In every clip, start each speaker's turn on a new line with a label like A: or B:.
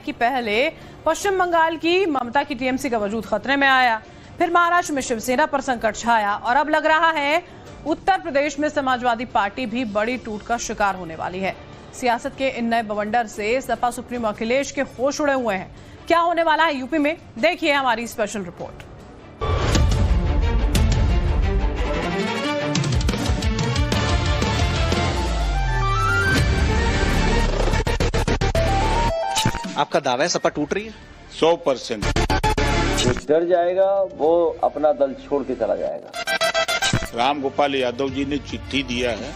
A: कि पहले पश्चिम बंगाल की ममता की टीएमसी का वजूद खतरे में आया, फिर महाराष्ट्र में शिवसेना पर संकट छाया और अब लग रहा है उत्तर प्रदेश में समाजवादी पार्टी भी बड़ी टूट का शिकार होने वाली है। सियासत के इन नए बवंडर से सपा सुप्रीमो अखिलेश के होश उड़े हुए हैं। क्या होने वाला है यूपी में, देखिए हमारी स्पेशल रिपोर्ट।
B: आपका दावा है सपा टूट रही है?
C: 100%।
D: जो डर जाएगा वो अपना दल छोड़ के चला जाएगा।
C: राम गोपाल यादव जी ने चिट्ठी दिया है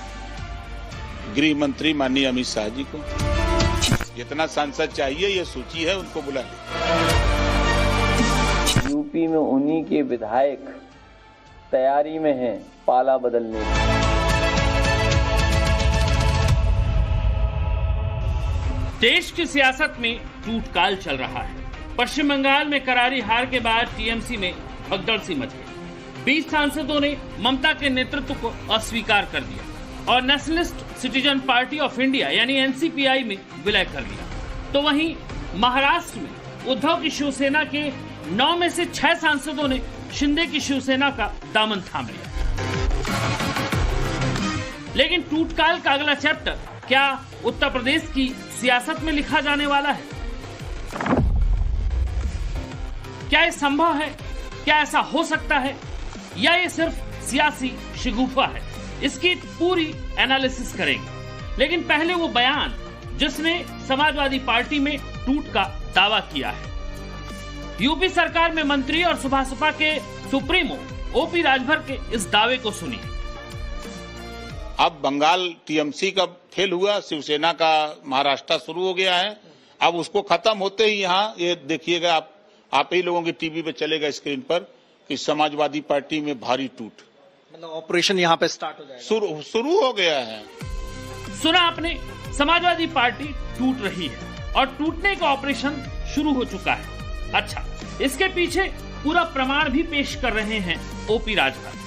C: गृह मंत्री माननीय अमित शाह जी को। जितना सांसद चाहिए ये सूची है, उनको बुला ले।
D: यूपी में उन्हीं के विधायक तैयारी में हैं पाला बदलने की।
E: देश की सियासत में टूटकाल चल रहा है। पश्चिम बंगाल में करारी हार के बाद टीएमसी में भगदड़ सी मच गई। 20 सांसदों ने ममता के नेतृत्व को अस्वीकार कर दिया और nationalist citizen party of India यानी एनसीपीआई में विलय कर लिया। तो वहीं महाराष्ट्र में उद्धव की शिवसेना के 9 में से 6 सांसदों ने शिंदे की शिवसेना का दामन थाम लिया। लेकिन टूटकाल का अगला चैप्टर क्या उत्तर प्रदेश की सियासत में लिखा जाने वाला है? क्या ये संभव है? क्या ऐसा हो सकता है या ये सिर्फ सियासी शिगुफा है? इसकी पूरी एनालिसिस करेंगे। लेकिन पहले वो बयान जिसने समाजवादी पार्टी में टूट का दावा किया है। यूपी सरकार में मंत्री और सपा के सुप्रीमो ओपी राजभर के इस दावे को सुनिए।
C: अब बंगाल टीएमसी का फेल हुआ, शिवसेना का महाराष्ट्र शुरू हो गया है। अब उसको खत्म होते ही यहाँ ये देखिएगा, आप ही लोगों की टीवी पे चलेगा स्क्रीन पर कि समाजवादी पार्टी में भारी टूट,
B: मतलब ऑपरेशन यहाँ पे स्टार्ट हो जाएगा।
C: शुरू हो गया है।
E: सुना आपने, समाजवादी पार्टी टूट रही है और टूटने का ऑपरेशन शुरू हो चुका है। अच्छा, इसके पीछे पूरा प्रमाण भी पेश कर रहे हैं ओपी राजभर।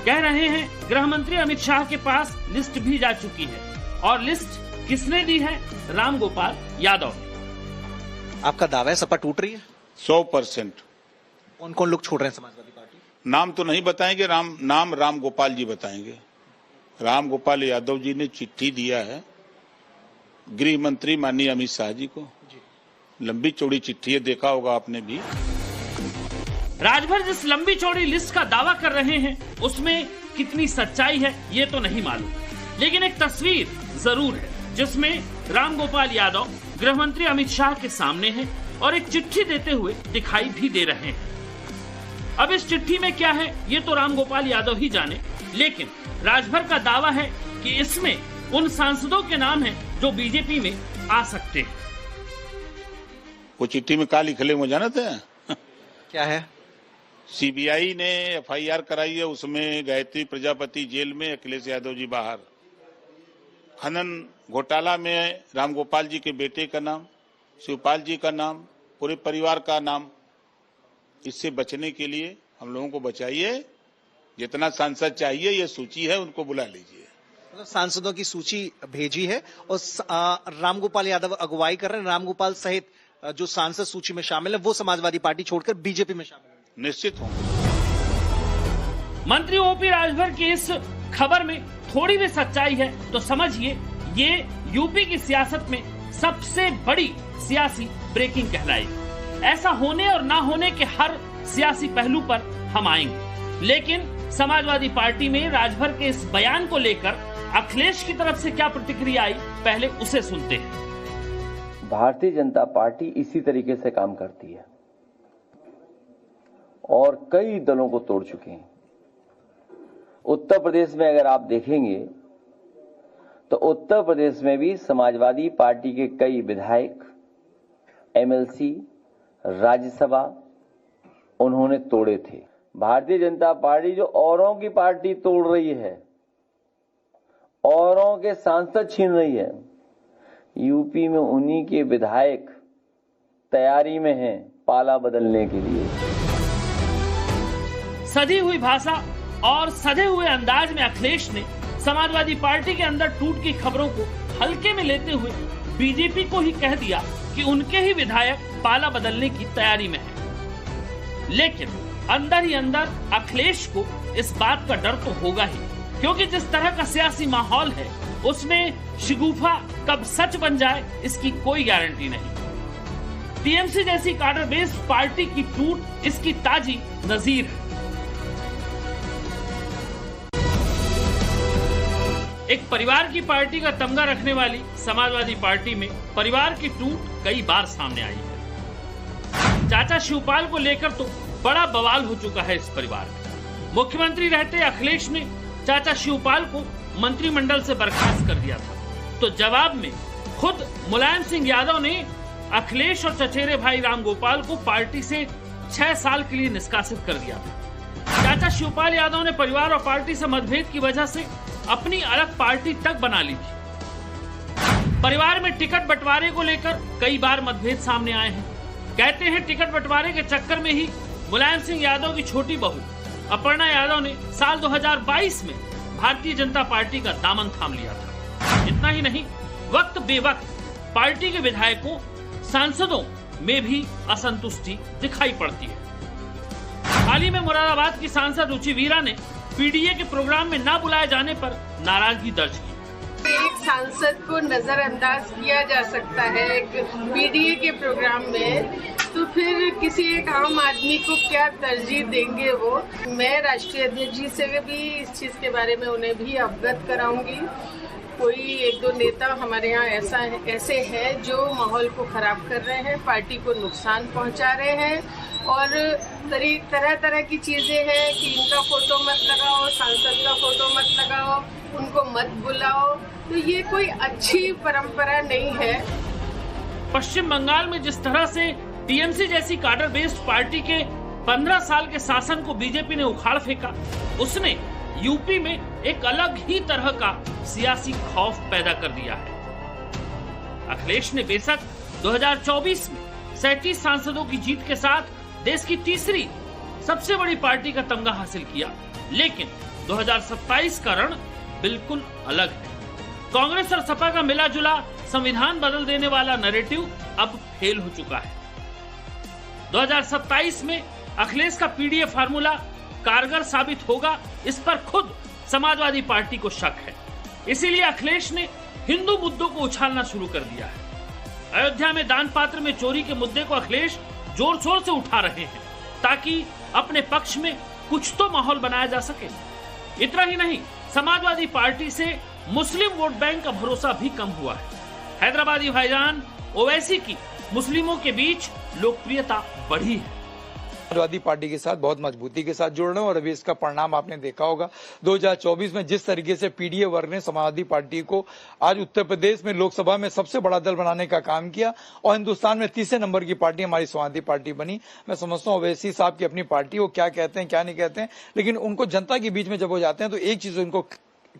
E: कह रहे हैं गृह मंत्री अमित शाह के पास लिस्ट भी जा चुकी है और लिस्ट किसने दी है? राम गोपाल यादव ने।
B: आपका दावा है सपा टूट रही है?
C: 100%।
B: कौन कौन लोग छोड़ रहे हैं समाजवादी पार्टी?
C: नाम तो नहीं बताएंगे, नाम राम गोपाल जी बताएंगे। राम गोपाल यादव जी ने चिट्ठी दिया है गृह मंत्री माननीय अमित शाह जी को। लंबी चौड़ी चिट्ठी है, देखा होगा आपने भी।
E: राजभर जिस लंबी चौड़ी लिस्ट का दावा कर रहे हैं उसमें कितनी सच्चाई है ये तो नहीं मालूम, लेकिन एक तस्वीर जरूर है जिसमें राम गोपाल यादव गृह मंत्री अमित शाह के सामने हैं और एक चिट्ठी देते हुए दिखाई भी दे रहे हैं। अब इस चिट्ठी में क्या है ये तो राम गोपाल यादव ही जाने, लेकिन राजभर का दावा है कि इसमें उन सांसदों के नाम हैं जो बीजेपी में आ सकते हैं।
C: वो चिट्ठी में क्या लिखले वो जानते हैं?
B: क्या है?
C: सीबीआई ने एफआईआर कराई है, उसमें गायत्री प्रजापति जेल में, अखिलेश यादव जी बाहर। खनन घोटाला में रामगोपाल जी के बेटे का नाम, शिवपाल जी का नाम, पूरे परिवार का नाम। इससे बचने के लिए हम लोगों को बचाइए। जितना सांसद चाहिए ये सूची है, उनको बुला लीजिए।
B: मतलब सांसदों की सूची भेजी है और रामगोपाल यादव अगुवाई कर रहे हैं। रामगोपाल सहित जो सांसद सूची में शामिल है वो समाजवादी पार्टी छोड़कर बीजेपी में शामिल है।
C: निश्चित होंगे।
E: मंत्री ओपी राजभर की इस खबर में थोड़ी भी सच्चाई है तो समझिए ये यूपी की सियासत में सबसे बड़ी सियासी ब्रेकिंग कहलाएगी। ऐसा होने और ना होने के हर सियासी पहलू पर हम आएंगे, लेकिन समाजवादी पार्टी में राजभर के इस बयान को लेकर अखिलेश की तरफ से क्या प्रतिक्रिया आई, पहले उसे सुनते हैं।
D: भारतीय जनता पार्टी इसी तरीके से काम करती है और कई दलों को तोड़ चुके हैं। उत्तर प्रदेश में अगर आप देखेंगे तो उत्तर प्रदेश में भी समाजवादी पार्टी के कई विधायक, एमएलसी, राज्यसभा उन्होंने तोड़े थे। भारतीय जनता पार्टी जो औरों की पार्टी तोड़ रही है, औरों के सांसद छीन रही है, यूपी में उन्हीं के विधायक तैयारी में हैं पाला बदलने के लिए।
E: सधी हुई भाषा और सधे हुए अंदाज में अखिलेश ने समाजवादी पार्टी के अंदर टूट की खबरों को हल्के में लेते हुए बीजेपी को ही कह दिया कि उनके ही विधायक पाला बदलने की तैयारी में हैं। लेकिन अंदर ही अंदर अखिलेश को इस बात का डर तो होगा ही, क्योंकि जिस तरह का सियासी माहौल है उसमें शगुफा कब सच बन जाए इसकी कोई गारंटी नहीं। टीएमसी जैसी काडर बेस्ड पार्टी की टूट इसकी ताजी नजीर है। एक परिवार की पार्टी का तमगा रखने वाली समाजवादी पार्टी में परिवार की टूट कई बार सामने आई है। चाचा शिवपाल को लेकर तो बड़ा बवाल हो चुका है इस परिवार में। मुख्यमंत्री रहते अखिलेश ने चाचा शिवपाल को मंत्रिमंडल से बर्खास्त कर दिया था, तो जवाब में खुद मुलायम सिंह यादव ने अखिलेश और चचेरे भाई रामगोपाल को पार्टी से 6 साल के लिए निष्कासित कर दिया था। चाचा शिवपाल यादव ने परिवार और पार्टी से मतभेद की वजह से अपनी अलग पार्टी तक बना ली थी। परिवार में टिकट बंटवारे को लेकर कई बार मतभेद सामने आए हैं। कहते हैं टिकट बंटवारे के चक्कर में ही मुलायम सिंह यादव की छोटी बहू अपर्णा यादव ने साल 2022 में भारतीय जनता पार्टी का दामन थाम लिया था। इतना ही नहीं, वक्त बेवक्त पार्टी के विधायकों सांसदों में भी असंतुष्टि दिखाई पड़ती है। हाल ही में मुरादाबाद की सांसद रुचि वीरा ने पीडीए के प्रोग्राम में न बुलाए जाने पर नाराजगी दर्ज की।
F: एक सांसद को नजरअंदाज किया जा सकता है एक पीडीए के प्रोग्राम में, तो फिर किसी एक आम आदमी को क्या तरजीह देंगे वो। मैं राष्ट्रीय अध्यक्ष जी से भी इस चीज के बारे में उन्हें भी अवगत कराऊंगी। कोई 1-2 नेता हमारे यहाँ ऐसे हैं जो माहौल को खराब कर रहे हैं, पार्टी को नुकसान पहुंचा रहे हैं, और तरह तरह की चीजें हैं कि इनका फोटो मत लगाओ, सांसद का फोटो मत लगाओ, उनको मत बुलाओ। तो ये कोई अच्छी परंपरा नहीं है।
E: पश्चिम बंगाल में जिस तरह से टीएमसी जैसी काडर बेस्ड पार्टी के 15 साल के शासन को बीजेपी ने उखाड़ फेंका, उसने यूपी में एक अलग ही तरह का सियासी खौफ पैदा कर दिया है। अखिलेश ने बेशक 2024 में 37 सांसदों की जीत के साथ देश की तीसरी सबसे बड़ी पार्टी का तमगा हासिल किया, लेकिन 2027 का रण बिल्कुल अलग है। कांग्रेस और सपा का मिला जुला संविधान बदल देने वाला नैरेटिव अब फेल हो चुका है। 2027 में अखिलेश का पीडीए फार्मूला कारगर साबित होगा, इस पर खुद समाजवादी पार्टी को शक है। इसीलिए अखिलेश ने हिंदू मुद्दों को उछालना शुरू कर दिया है। अयोध्या में दान पात्र में चोरी के मुद्दे को अखिलेश जोर शोर से उठा रहे हैं, ताकि अपने पक्ष में कुछ तो माहौल बनाया जा सके। इतना ही नहीं, समाजवादी पार्टी से मुस्लिम वोट बैंक का भरोसा भी कम हुआ है। हैदराबादी भाईजान ओवैसी की मुस्लिमों के बीच लोकप्रियता बढ़ी है।
G: समाजवादी पार्टी के साथ बहुत मजबूती के साथ जुड़ रहे हैं और अभी इसका परिणाम आपने देखा होगा। 2024 में जिस तरीके से पीडीए वर्ग ने समाजवादी पार्टी को आज उत्तर प्रदेश में लोकसभा में सबसे बड़ा दल बनाने का काम किया और हिंदुस्तान में तीसरे नंबर की पार्टी हमारी समाजवादी पार्टी बनी। मैं समझता हूँ ओवैसी साहब की अपनी पार्टी वो क्या कहते हैं क्या नहीं कहते हैं, लेकिन उनको जनता के बीच में जब वो जाते हैं तो एक चीज उनको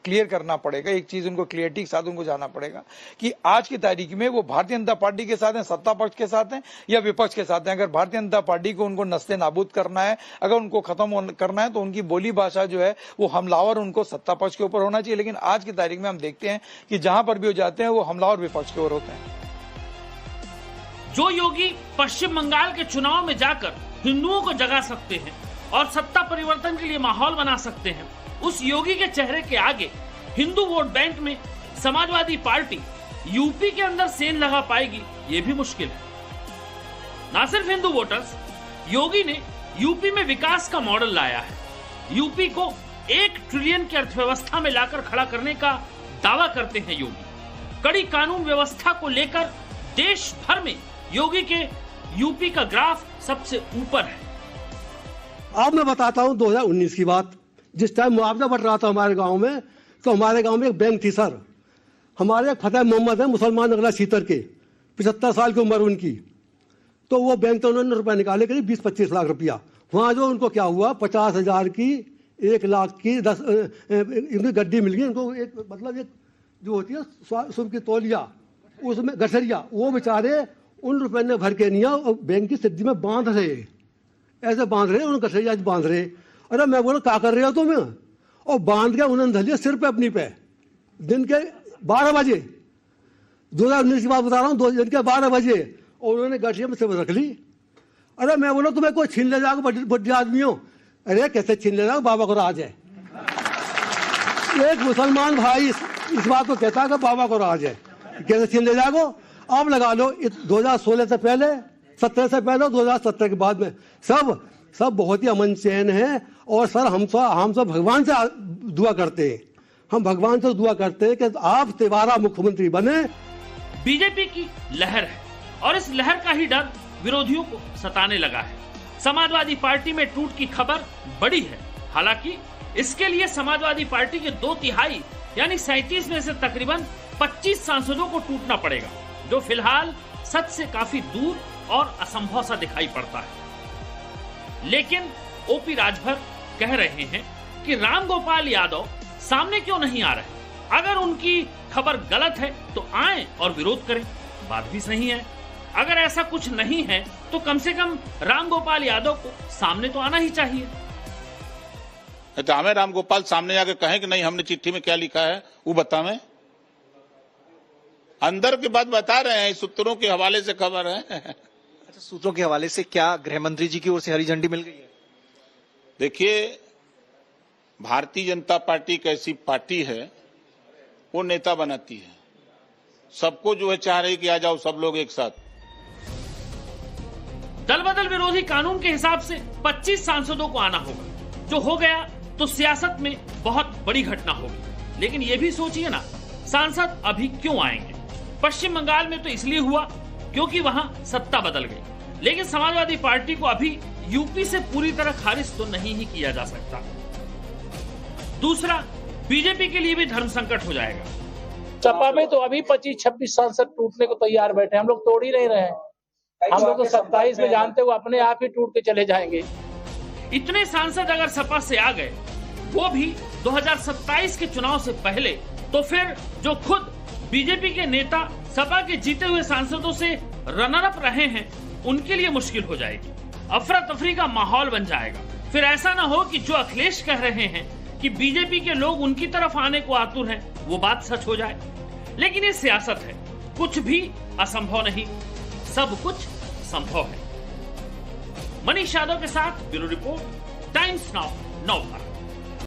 G: क्लियर करना पड़ेगा, एक चीज उनको क्लियरिटी के साथ उनको जाना पड़ेगा कि आज की तारीख में वो भारतीय जनता पार्टी के साथ हैं, सत्ता पक्ष के साथ हैं या विपक्ष के साथ हैं। अगर भारतीय जनता पार्टी को उनको नस्ते नाबूद करना है, अगर उनको खत्म करना है, तो उनकी बोली भाषा जो है वो हमलावर उनको सत्ता पक्ष के ऊपर होना चाहिए। लेकिन आज की तारीख में हम देखते हैं कि जहां पर भी वो जाते हैं वो हमलावर विपक्ष के ओर होते हैं।
E: जो योगी पश्चिम बंगाल के चुनाव में जाकर हिंदुओं को जगा सकते हैं और सत्ता परिवर्तन के लिए माहौल बना सकते हैं, उस योगी के चेहरे के आगे हिंदू वोट बैंक में समाजवादी पार्टी यूपी के अंदर सेंध लगा पाएगी, ये भी मुश्किल है। ना सिर्फ हिंदू वोटर्स, योगी ने यूपी में विकास का मॉडल लाया है। यूपी को 1 ट्रिलियन की अर्थव्यवस्था में लाकर खड़ा करने का दावा करते हैं योगी। कड़ी कानून व्यवस्था को लेकर देश भर में योगी के यूपी का ग्राफ सबसे ऊपर है।
H: अब मैं बताता हूं 2019 की बात। जिस टाइम मुआवजा बढ़ रहा था हमारे गांव में, तो हमारे गांव में एक बैंक थी सर। हमारे फतेह मोहम्मद है, मुसलमान नगला सीतर के, 75 साल की उम्र उनकी। तो वो बैंक तो उन्होंने रुपए निकाले करीब 20-25 लाख रुपया। वहां जो उनको क्या हुआ, 50,000 की 1 लाख की 10 इनकी गड्डी मिल गई उनको। एक मतलब एक जो होती है सुबह की तौलिया, उसमें गठरिया, वो बेचारे उन रुपए ने भर के नहीं और बैंक की सिद्धि में बांध रहे, ऐसे बांध रहे, उन्होंने गठरिया बांध रहे। अरे मैं बोला क्या कर रहे हो तुम? और बांध के उन्होंने धलिया सिर पे अपनी पे। दिन के 12 बजे, 2019 की बात बता रहा हूँ, दिन के 12 बजे और उन्होंने गठिया में से रख ली। अरे मैं बोला तुम्हें कोई छीन ले जाएगा, बड़े आदमी हो। अरे कैसे छीन ले जाएगा, बाबा को राज है। एक मुसलमान भाई इस बात को कहता है कि बाबा को राज है, कैसे छीन ले जाएगा। आप लगा लो 2016 से पहले, 17 से पहले, 2017 के बाद में सब बहुत ही अमन चैन है। और सर हम तो भगवान से दुआ करते हैं, हम भगवान से दुआ करते हैं कि आप दोबारा मुख्यमंत्री बने।
E: बीजेपी की लहर है और इस लहर का ही डर विरोधियों को सताने लगा है। समाजवादी पार्टी में टूट की खबर बड़ी है। हालांकि इसके लिए समाजवादी पार्टी के 2/3 यानी 37 में से तकरीबन 25 सांसदों को टूटना पड़ेगा, जो फिलहाल सच से काफी दूर और असंभव सा दिखाई पड़ता है। लेकिन ओपी राजभर कह रहे हैं कि रामगोपाल यादव सामने क्यों नहीं आ रहे। अगर उनकी खबर गलत है तो आए और विरोध करें, बात भी सही है। अगर ऐसा कुछ नहीं है तो कम से कम रामगोपाल यादव को सामने तो आना ही चाहिए।
C: तो हमें रामगोपाल सामने आके कहें कि नहीं हमने चिट्ठी में क्या लिखा है वो बतावें। अंदर की बात बता रहे हैं, सूत्रों के हवाले से खबर है।
B: अच्छा, सूत्रों के हवाले से क्या गृह मंत्री जी की ओर से हरी झंडी मिल गई है?
C: देखिए, भारतीय जनता पार्टी एक ऐसी पार्टी है, वो नेता बनाती है, सबको जो है चाह रही कि आ जाओ सब लोग एक साथ।
E: दल बदल विरोधी कानून के हिसाब से 25 सांसदों को आना होगा। जो हो गया तो सियासत में बहुत बड़ी घटना होगी। लेकिन ये भी सोचिए ना, सांसद अभी क्यों आएंगे? पश्चिम बंगाल में तो इसलिए हुआ क्योंकि वहां सत्ता बदल गई। लेकिन समाजवादी पार्टी को अभी यूपी से पूरी तरह खारिज तो नहीं ही किया जा सकता। दूसरा, बीजेपी के लिए भी धर्म संकट हो जाएगा।
I: सपा में तो अभी 25-26 सांसद टूटने को तैयार बैठे, हम लोग तोड़ ही नहीं रहे हैं। हम लोग तो 27 में जानते हुए अपने आप ही टूट के चले जाएंगे।
E: इतने सांसद अगर सपा से आ गए, वो भी 2027 के चुनाव से पहले, तो फिर जो खुद बीजेपी के नेता सपा के जीते हुए सांसदों से रनर अप रहे हैं, उनके लिए मुश्किल हो जाएगी। अफरा तफरी का माहौल बन जाएगा। फिर ऐसा ना हो कि जो अखिलेश कह रहे हैं कि बीजेपी के लोग उनकी तरफ आने को आतुर हैं, वो बात सच हो जाए। लेकिन ये सियासत है, कुछ भी असंभव नहीं, सब कुछ संभव है। मनीष यादव के साथ ब्यूरो रिपोर्ट, टाइम्स नाउ, नव भारत।